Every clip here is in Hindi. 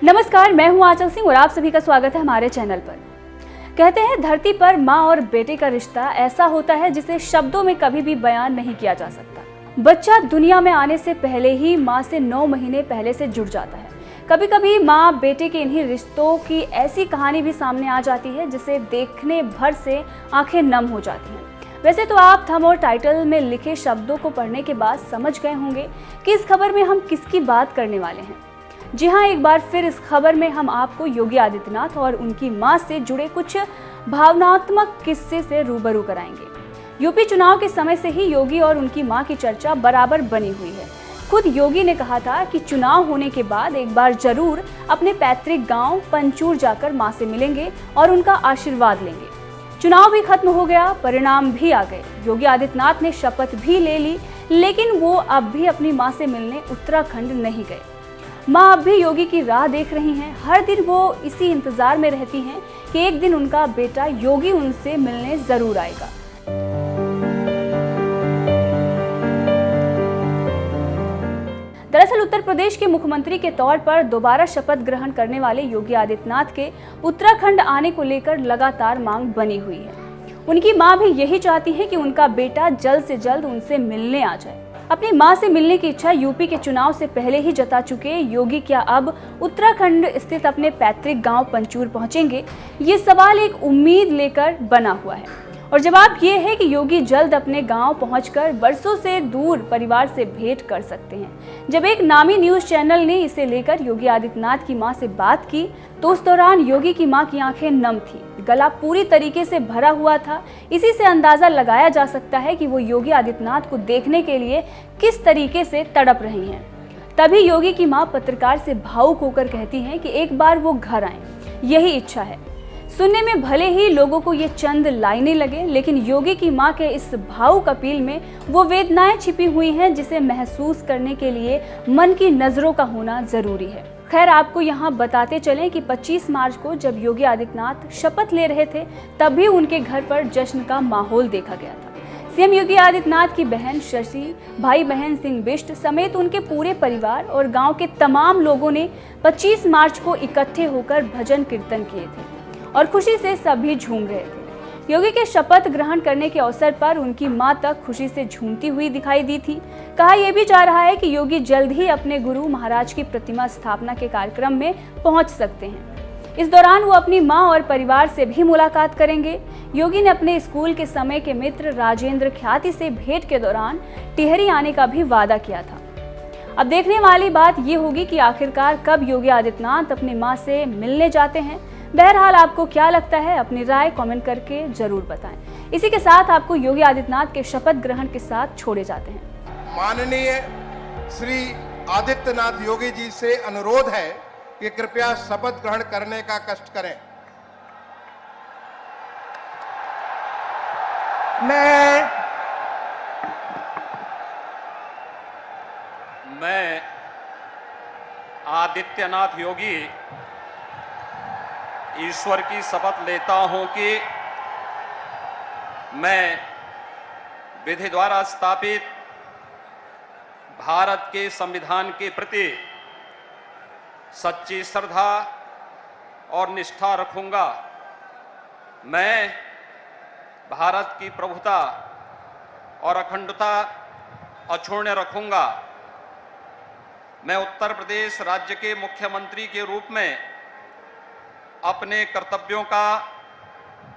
नमस्कार, मैं हूं आंचल सिंह और आप सभी का स्वागत है हमारे चैनल पर। कहते हैं धरती पर माँ और बेटे का रिश्ता ऐसा होता है जिसे शब्दों में कभी भी बयान नहीं किया जा सकता। बच्चा दुनिया में आने से पहले ही माँ से 9 महीने पहले से जुड़ जाता है। कभी कभी माँ बेटे के इन्हीं रिश्तों की ऐसी कहानी भी सामने आ जाती है जिसे देखने भर से आंखें नम हो जाती हैं। वैसे तो आप थंब और टाइटल में लिखे शब्दों को पढ़ने के बाद समझ गए होंगे कि इस खबर में हम किसकी बात करने वाले हैं। जी हाँ, एक बार फिर इस खबर में हम आपको योगी आदित्यनाथ और उनकी मां से जुड़े कुछ भावनात्मक किस्से से रूबरू कराएंगे। यूपी चुनाव के समय से ही योगी और उनकी मां की चर्चा बराबर बनी हुई है। खुद योगी ने कहा था कि चुनाव होने के बाद एक बार जरूर अपने पैतृक गांव पंचूर जाकर मां से मिलेंगे और उनका आशीर्वाद लेंगे। चुनाव भी खत्म हो गया, परिणाम भी आ गए। योगी आदित्यनाथ ने शपथ भी ले ली, लेकिन वो अब भी अपनी मां से मिलने उत्तराखंड नहीं गए। माँ अब भी योगी की राह देख रही हैं। हर दिन वो इसी इंतजार में रहती हैं कि एक दिन उनका बेटा योगी उनसे मिलने जरूर आएगा। दरअसल उत्तर प्रदेश के मुख्यमंत्री के तौर पर दोबारा शपथ ग्रहण करने वाले योगी आदित्यनाथ के उत्तराखंड आने को लेकर लगातार मांग बनी हुई है। उनकी मां भी यही चाहती है कि उनका बेटा जल्द से जल्द उनसे मिलने आ जाए। अपनी मां से मिलने की इच्छा यूपी के चुनाव से पहले ही जता चुके योगी क्या अब उत्तराखंड स्थित अपने पैतृक गांव पंचूर पहुंचेंगे? ये सवाल एक उम्मीद लेकर बना हुआ है और जवाब ये है कि योगी जल्द अपने गांव पहुंचकर बरसों से दूर परिवार से भेंट कर सकते हैं। जब एक नामी न्यूज चैनल ने इसे लेकर योगी आदित्यनाथ की मां से बात की तो उस दौरान योगी की मां की आंखें नम थी, गला पूरी तरीके से भरा हुआ था। इसी से अंदाजा लगाया जा सकता है कि वो योगी आदित्यनाथ को देखने के लिए किस तरीके से तड़प रही हैं। तभी योगी की मां पत्रकार से भावुक होकर कहती हैं कि एक बार वो घर आएं, यही इच्छा है। सुनने में भले ही लोगों को ये चंद लाइनें लगे, लेकिन योगी की मां के इस भावुक अपील में वो वेदनाएं छिपी हुई हैं जिसे महसूस करने के लिए मन की नजरों का होना जरूरी है। खैर, आपको यहाँ बताते चलें कि 25 मार्च को जब योगी आदित्यनाथ शपथ ले रहे थे तब भी उनके घर पर जश्न का माहौल देखा गया था। सीएम योगी आदित्यनाथ की बहन शशि, भाई बहन सिंह बिष्ट समेत उनके पूरे परिवार और गांव के तमाम लोगों ने 25 मार्च को इकट्ठे होकर भजन कीर्तन किए थे और खुशी से सभी झूम रहे थे। योगी के शपथ ग्रहण करने के अवसर पर उनकी मां तक खुशी से झूमती हुई दिखाई दी थी। कहा यह भी जा रहा है कि योगी जल्द ही अपने गुरु महाराज की प्रतिमा स्थापना के कार्यक्रम में पहुंच सकते हैं। इस दौरान वो अपनी मां और परिवार से भी मुलाकात करेंगे। योगी ने अपने स्कूल के समय के मित्र राजेंद्र ख्याति से भेंट के दौरान टिहरी आने का भी वादा किया था। अब देखने वाली बात ये होगी कि आखिरकार कब योगी आदित्यनाथ अपनी मां से मिलने जाते हैं। बहरहाल, आपको क्या लगता है? अपनी राय कमेंट करके जरूर बताएं। इसी के साथ आपको योगी आदित्यनाथ के शपथ ग्रहण के साथ छोड़े जाते हैं। माननीय श्री आदित्यनाथ योगी जी से अनुरोध है कि कृपया शपथ ग्रहण करने का कष्ट करें। मैं आदित्यनाथ योगी ईश्वर की शपथ लेता हूं कि मैं विधि द्वारा स्थापित भारत के संविधान के प्रति सच्ची श्रद्धा और निष्ठा रखूंगा। मैं भारत की प्रभुता और अखंडता अक्षुण्ण रखूंगा। मैं उत्तर प्रदेश राज्य के मुख्यमंत्री के रूप में अपने कर्तव्यों का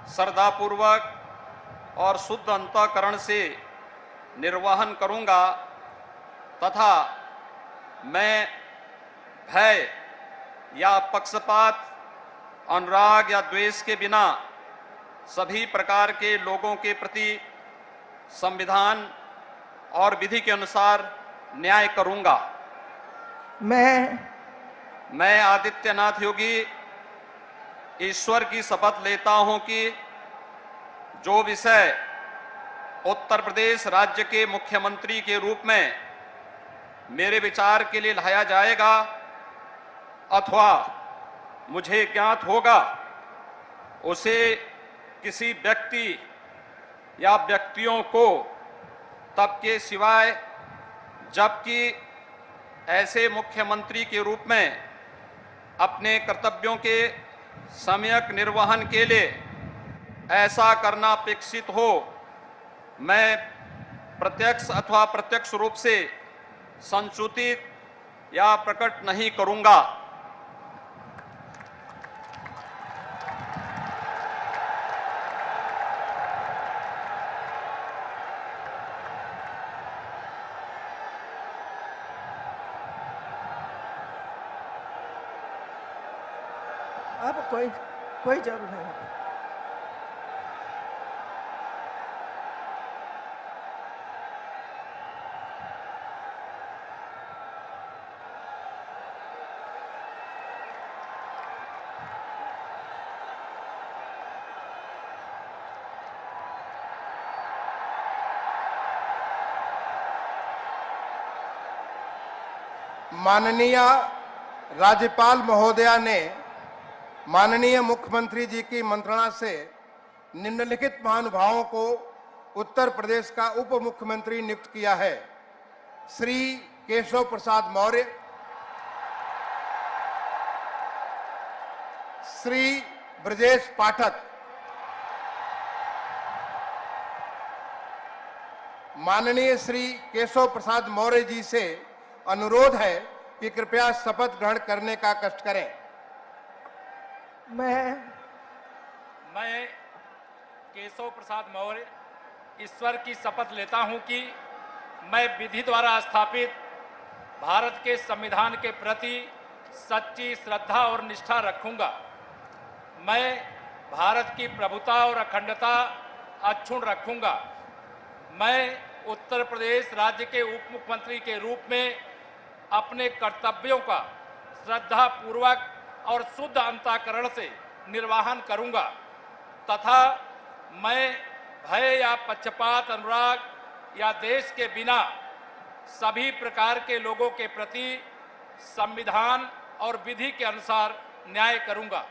श्रद्धापूर्वक और शुद्ध अंतःकरण से निर्वहन करूंगा तथा मैं भय या पक्षपात, अनुराग या द्वेष के बिना सभी प्रकार के लोगों के प्रति संविधान और विधि के अनुसार न्याय करूंगा। मैं आदित्यनाथ योगी ईश्वर की शपथ लेता हूं कि जो विषय उत्तर प्रदेश राज्य के मुख्यमंत्री के रूप में मेरे विचार के लिए लाया जाएगा अथवा मुझे ज्ञात होगा, उसे किसी व्यक्ति या व्यक्तियों को तब के सिवाय जबकि ऐसे मुख्यमंत्री के रूप में अपने कर्तव्यों के सम्यक निर्वहन के लिए ऐसा करना अपेक्षित हो, मैं प्रत्यक्ष अथवा प्रत्यक्ष रूप से संसूचित या प्रकट नहीं करूंगा। अब कोई जरूरत नहीं। माननीय राज्यपाल महोदया ने माननीय मुख्यमंत्री जी की मंत्रणा से निम्नलिखित महानुभावों को उत्तर प्रदेश का उप मुख्यमंत्री नियुक्त किया है। श्री केशव प्रसाद मौर्य, श्री ब्रजेश पाठक। माननीय श्री केशव प्रसाद मौर्य जी से अनुरोध है कि कृपया शपथ ग्रहण करने का कष्ट करें। मैं केशव प्रसाद मौर्य ईश्वर की शपथ लेता हूं कि मैं विधि द्वारा स्थापित भारत के संविधान के प्रति सच्ची श्रद्धा और निष्ठा रखूंगा। मैं भारत की प्रभुता और अखंडता अक्षुण्ण रखूंगा। मैं उत्तर प्रदेश राज्य के उप मुख्यमंत्री के रूप में अपने कर्तव्यों का श्रद्धा पूर्वक और शुद्ध अंतःकरण से निर्वहन करूंगा तथा मैं भय या पक्षपात, अनुराग या देश के बिना सभी प्रकार के लोगों के प्रति संविधान और विधि के अनुसार न्याय करूंगा।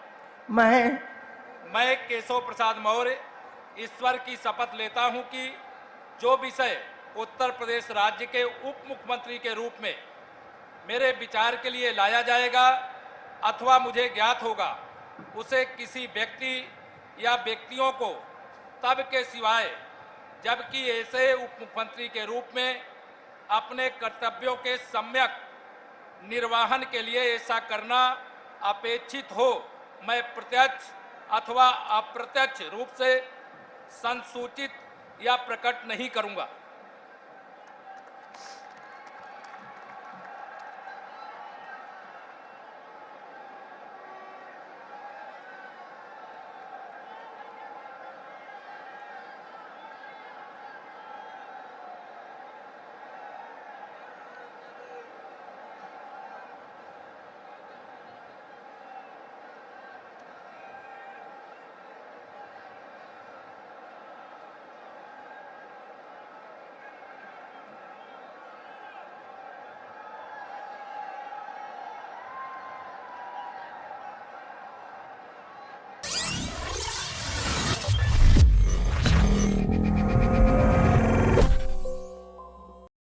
मैं केशव प्रसाद मौर्य ईश्वर की शपथ लेता हूं कि जो विषय उत्तर प्रदेश राज्य के उप मुख्यमंत्री के रूप में मेरे विचार के लिए लाया जाएगा अथवा मुझे ज्ञात होगा, उसे किसी व्यक्ति या व्यक्तियों को तब के सिवाय जबकि ऐसे उप मुख्यमंत्री के रूप में अपने कर्तव्यों के सम्यक निर्वहन के लिए ऐसा करना अपेक्षित हो, मैं प्रत्यक्ष अथवा अप्रत्यक्ष रूप से संसूचित या प्रकट नहीं करूंगा।